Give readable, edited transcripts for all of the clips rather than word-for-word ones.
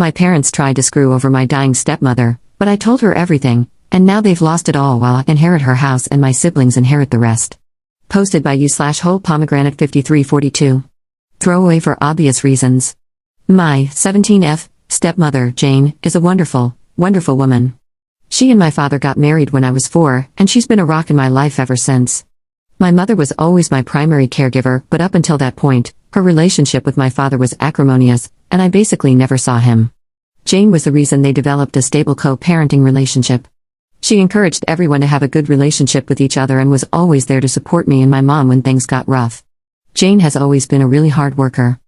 My parents tried to screw over my dying stepmother, but I told her everything, and now they've lost it all while I inherit her house and my siblings inherit the rest. Posted by you/whole pomegranate 5342. Throwaway for obvious reasons. My 17F stepmother, Jane, is a wonderful, wonderful woman. She and my father got married when I was 4, and she's been a rock in my life ever since. My mother was always my primary caregiver, but up until that point, her relationship with my father was acrimonious, and I basically never saw him. Jane was the reason they developed a stable co-parenting relationship. She encouraged everyone to have a good relationship with each other and was always there to support me and my mom when things got rough. Jane has always been a really hard worker.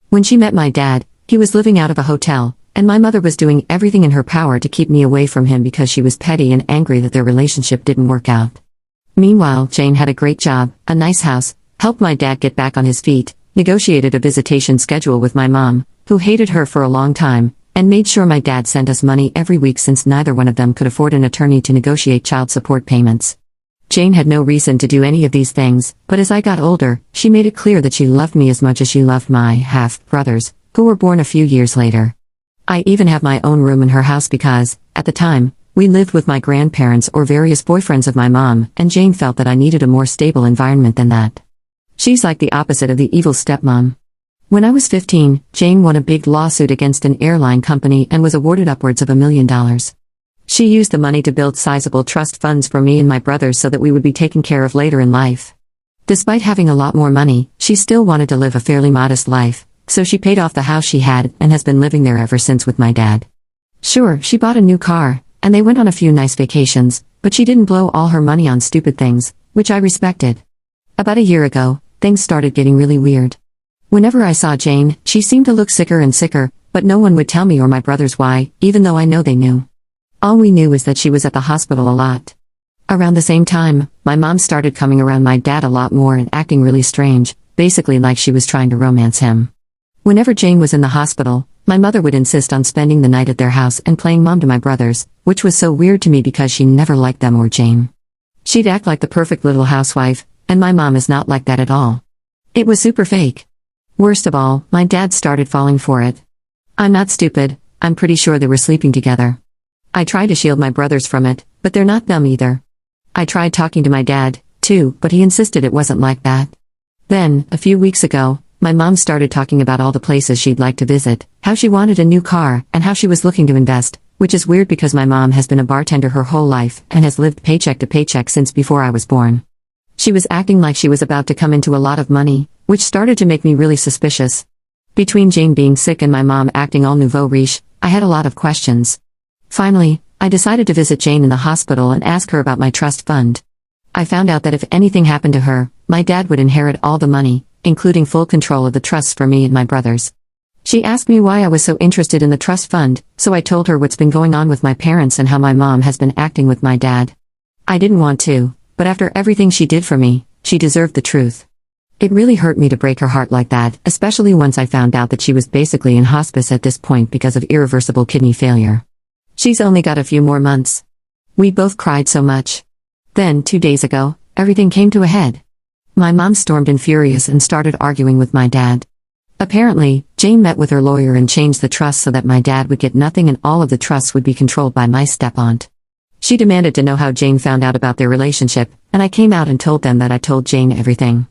When she met my dad, he was living out of a hotel, and my mother was doing everything in her power to keep me away from him because she was petty and angry that their relationship didn't work out. Meanwhile, Jane had a great job, a nice house, helped my dad get back on his feet, negotiated a visitation schedule with my mom, who hated her for a long time, and made sure my dad sent us money every week since neither one of them could afford an attorney to negotiate child support payments. Jane had no reason to do any of these things, but as I got older, she made it clear that she loved me as much as she loved my half-brothers, who were born a few years later. I even have my own room in her house because, at the time, we lived with my grandparents or various boyfriends of my mom, and Jane felt that I needed a more stable environment than that. She's like the opposite of the evil stepmom. When I was 15, Jane won a big lawsuit against an airline company and was awarded upwards of $1 million. She used the money to build sizable trust funds for me and my brothers so that we would be taken care of later in life. Despite having a lot more money, she still wanted to live a fairly modest life, so she paid off the house she had and has been living there ever since with my dad. Sure, she bought a new car, and they went on a few nice vacations, but she didn't blow all her money on stupid things, which I respected. About a year ago, things started getting really weird. Whenever I saw Jane, she seemed to look sicker and sicker, but no one would tell me or my brothers why, even though I know they knew. All we knew was that she was at the hospital a lot. Around the same time, my mom started coming around my dad a lot more and acting really strange, basically like she was trying to romance him. Whenever Jane was in the hospital, my mother would insist on spending the night at their house and playing mom to my brothers, which was so weird to me because she never liked them or Jane. She'd act like the perfect little housewife, and my mom is not like that at all. It was super fake. Worst of all, my dad started falling for it. I'm not stupid, I'm pretty sure they were sleeping together. I tried to shield my brothers from it, but they're not dumb either. I tried talking to my dad, too, but he insisted it wasn't like that. Then, a few weeks ago, my mom started talking about all the places she'd like to visit, how she wanted a new car, and how she was looking to invest, which is weird because my mom has been a bartender her whole life and has lived paycheck to paycheck since before I was born. She was acting like she was about to come into a lot of money, which started to make me really suspicious. Between Jane being sick and my mom acting all nouveau riche, I had a lot of questions. Finally, I decided to visit Jane in the hospital and ask her about my trust fund. I found out that if anything happened to her, my dad would inherit all the money, including full control of the trusts for me and my brothers. She asked me why I was so interested in the trust fund, so I told her what's been going on with my parents and how my mom has been acting with my dad. I didn't want to, but after everything she did for me, she deserved the truth. It really hurt me to break her heart like that, especially once I found out that she was basically in hospice at this point because of irreversible kidney failure. She's only got a few more months. We both cried so much. Then, 2 days ago, everything came to a head. My mom stormed in furious and started arguing with my dad. Apparently, Jane met with her lawyer and changed the trust so that my dad would get nothing and all of the trusts would be controlled by my step-aunt. She demanded to know how Jane found out about their relationship, and I came out and told them that I told Jane everything.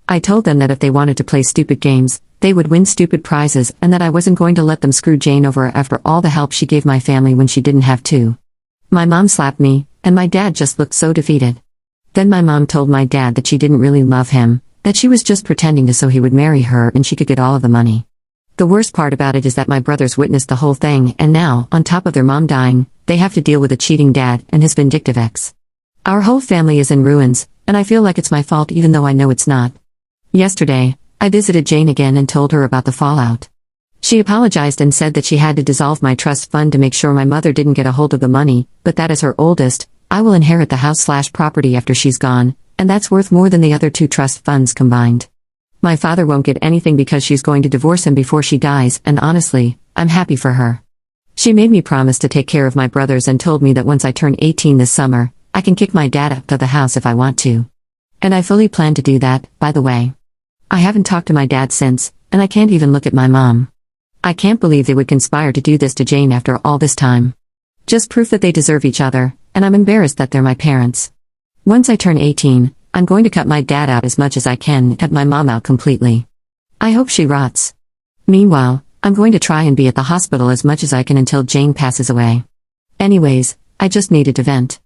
I told them that if they wanted to play stupid games, they would win stupid prizes and that I wasn't going to let them screw Jane over after all the help she gave my family when she didn't have to. My mom slapped me, and my dad just looked so defeated. Then my mom told my dad that she didn't really love him, that she was just pretending to so he would marry her and she could get all of the money. The worst part about it is that my brothers witnessed the whole thing and now, on top of their mom dying, they have to deal with a cheating dad and his vindictive ex. Our whole family is in ruins, and I feel like it's my fault even though I know it's not. Yesterday, I visited Jane again and told her about the fallout. She apologized and said that she had to dissolve my trust fund to make sure my mother didn't get a hold of the money, but that as her oldest, I will inherit the house/property after she's gone, and that's worth more than the other 2 trust funds combined. My father won't get anything because she's going to divorce him before she dies, and honestly, I'm happy for her. She made me promise to take care of my brothers and told me that once I turn 18 this summer, I can kick my dad out of the house if I want to. And I fully plan to do that, by the way. I haven't talked to my dad since, and I can't even look at my mom. I can't believe they would conspire to do this to Jane after all this time. Just proof that they deserve each other, and I'm embarrassed that they're my parents. Once I turn 18, I'm going to cut my dad out as much as I can and cut my mom out completely. I hope she rots. Meanwhile, I'm going to try and be at the hospital as much as I can until Jane passes away. Anyways, I just needed to vent.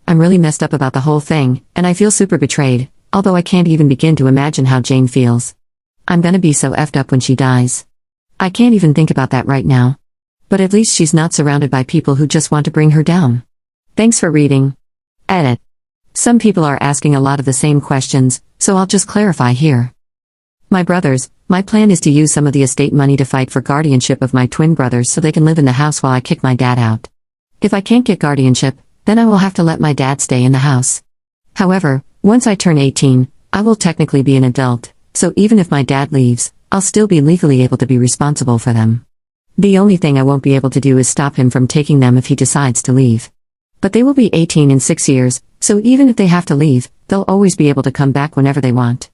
I'm really messed up about the whole thing, and I feel super betrayed, although I can't even begin to imagine how Jane feels. I'm gonna be so effed up when she dies. I can't even think about that right now. But at least she's not surrounded by people who just want to bring her down. Thanks for reading. Edit. Some people are asking a lot of the same questions, so I'll just clarify here. My brothers, my plan is to use some of the estate money to fight for guardianship of my twin brothers so they can live in the house while I kick my dad out. If I can't get guardianship, then I will have to let my dad stay in the house. However, once I turn 18, I will technically be an adult, so even if my dad leaves, I'll still be legally able to be responsible for them. The only thing I won't be able to do is stop him from taking them if he decides to leave. But they will be 18 in 6 years, so even if they have to leave, they'll always be able to come back whenever they want.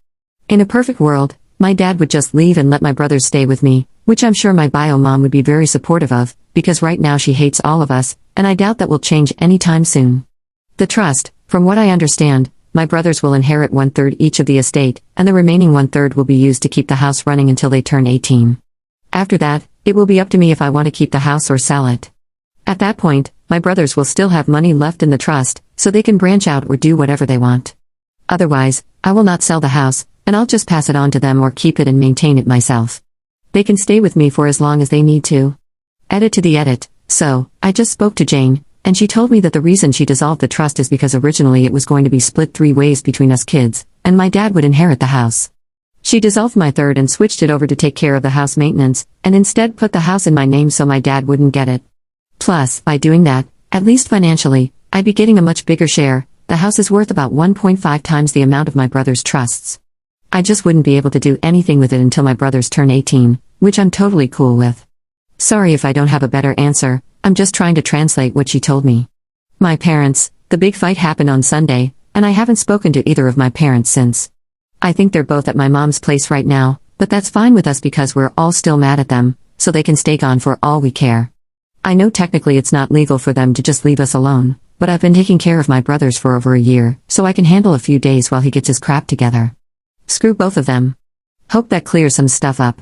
In a perfect world, my dad would just leave and let my brothers stay with me, which I'm sure my bio mom would be very supportive of, because right now she hates all of us, and I doubt that will change anytime soon. The trust, from what I understand, my brothers will inherit 1/3 each of the estate, and the remaining 1/3 will be used to keep the house running until they turn 18. After that, it will be up to me if I want to keep the house or sell it. At that point, my brothers will still have money left in the trust, so they can branch out or do whatever they want. Otherwise, I will not sell the house, and I'll just pass it on to them or keep it and maintain it myself. They can stay with me for as long as they need to. Edit to the edit. So, I just spoke to Jane, and she told me that the reason she dissolved the trust is because originally it was going to be split 3 ways between us kids, and my dad would inherit the house. She dissolved my third and switched it over to take care of the house maintenance, and instead put the house in my name so my dad wouldn't get it. Plus, by doing that, at least financially, I'd be getting a much bigger share. The house is worth about 1.5 times the amount of my brother's trusts. I just wouldn't be able to do anything with it until my brothers turn 18, which I'm totally cool with. Sorry if I don't have a better answer, I'm just trying to translate what she told me. My parents, the big fight happened on Sunday, and I haven't spoken to either of my parents since. I think they're both at my mom's place right now, but that's fine with us because we're all still mad at them, so they can stay gone for all we care. I know technically it's not legal for them to just leave us alone, but I've been taking care of my brothers for over a year, so I can handle a few days while he gets his crap together. Screw both of them. Hope that clears some stuff up.